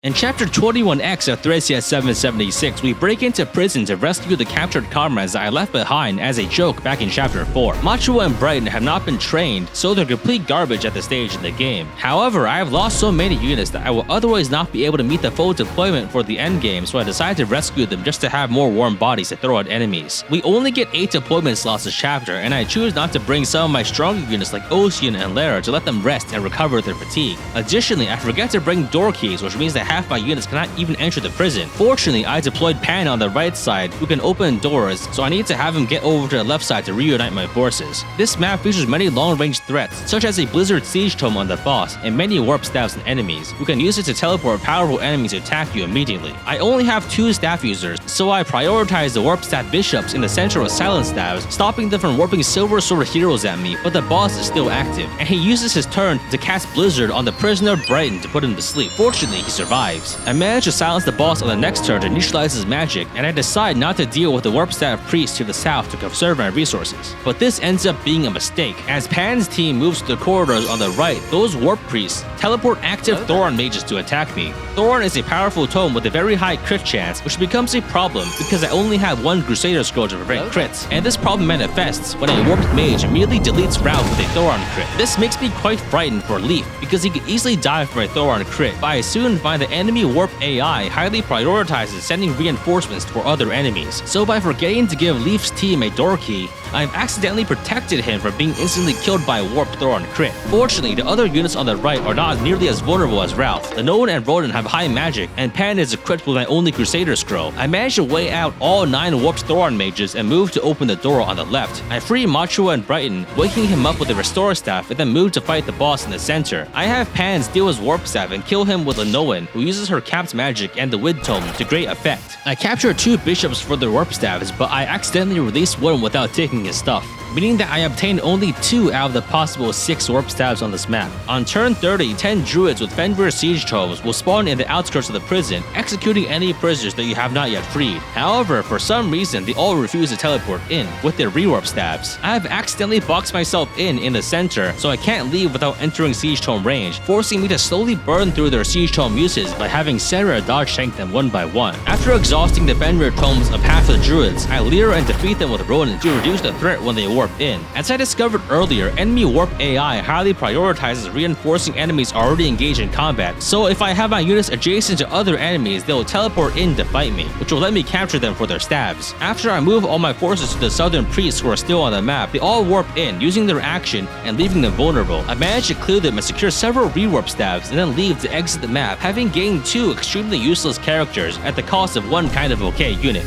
In Chapter 21X of Thresia 776, we break into prison to rescue the captured comrades that I left behind as a joke back in Chapter 4. Macho and Brighton have not been trained, so they're complete garbage at this stage in the game. However, I have lost so many units that I will otherwise not be able to meet the full deployment for the endgame, so I decided to rescue them just to have more warm bodies to throw at enemies. We only get 8 deployment slots this chapter, and I choose not to bring some of my stronger units like Ocean and Lara to let them rest and recover their fatigue. Additionally, I forget to bring door keys, which means that half my units cannot even enter the prison. Fortunately, I deployed Pan on the right side, who can open doors, so I need to have him get over to the left side to reunite my forces. This map features many long-range threats, such as a Blizzard Siege Tome on the boss, and many warp staffs and enemies, who can use it to teleport powerful enemies to attack you immediately. I only have 2 staff users, so I prioritize the warp staff bishops in the center of silent staffs, stopping them from warping Silver Sword heroes at me, but the boss is still active, and he uses his turn to cast Blizzard on the prisoner Brighton to put him to sleep. Fortunately, he survives. I manage to silence the boss on the next turn to neutralize his magic, and I decide not to deal with the warp staff priest to the south to conserve my resources. But this ends up being a mistake. As Pan's team moves to the corridors on the right, those warp priests teleport active Thoron mages to attack me. Thoron is a powerful tome with a very high crit chance, which becomes a problem because I only have 1 Crusader scroll to prevent crits, and this problem manifests when a warped mage immediately deletes Ralph with a Thoron crit. This makes me quite frightened for Leaf, because he could easily die from a Thoron crit, but I soon find the enemy warp AI highly prioritizes sending reinforcements for other enemies. So by forgetting to give Leaf's team a door key, I've accidentally protected him from being instantly killed by a warped Thoron crit. Fortunately, the other units on the right are not nearly as vulnerable as Ralph. The Nolan and Rodan have high magic, and Pan is equipped with my only Crusader scroll. I managed to weigh out all 9 warped Thoron mages and move to open the door on the left. I free Macho and Brighton, waking him up with a Restore Staff, and then move to fight the boss in the center. I have Pan steal his Warp Staff and kill him with a Nolan, who uses her capped magic and the Wind Tome to great effect. I capture 2 bishops for their Warp Staffs, but I accidentally release one without taking his stuff, meaning that I obtained only 2 out of the possible 6 warp stabs on this map. On turn 30, 10 druids with Fenrir Siege Tomes will spawn in the outskirts of the prison, executing any prisoners that you have not yet freed. However, for some reason, they all refuse to teleport in with their rewarp stabs. I have accidentally boxed myself in the center, so I can't leave without entering Siege Tome range, forcing me to slowly burn through their Siege Tome uses by having Sarah dodge tank them one by one. After exhausting the Fenrir Tomes of half the druids, I lure and defeat them with Ronan to reduce the threat when they warp in. As I discovered earlier, enemy warp AI highly prioritizes reinforcing enemies already engaged in combat, so if I have my units adjacent to other enemies, they will teleport in to fight me, which will let me capture them for their stabs. After I move all my forces to the southern priests who are still on the map, they all warp in, using their action and leaving them vulnerable. I manage to clear them and secure several rewarp stabs, and then leave to exit the map, having gained 2 extremely useless characters at the cost of 1 kind of okay unit.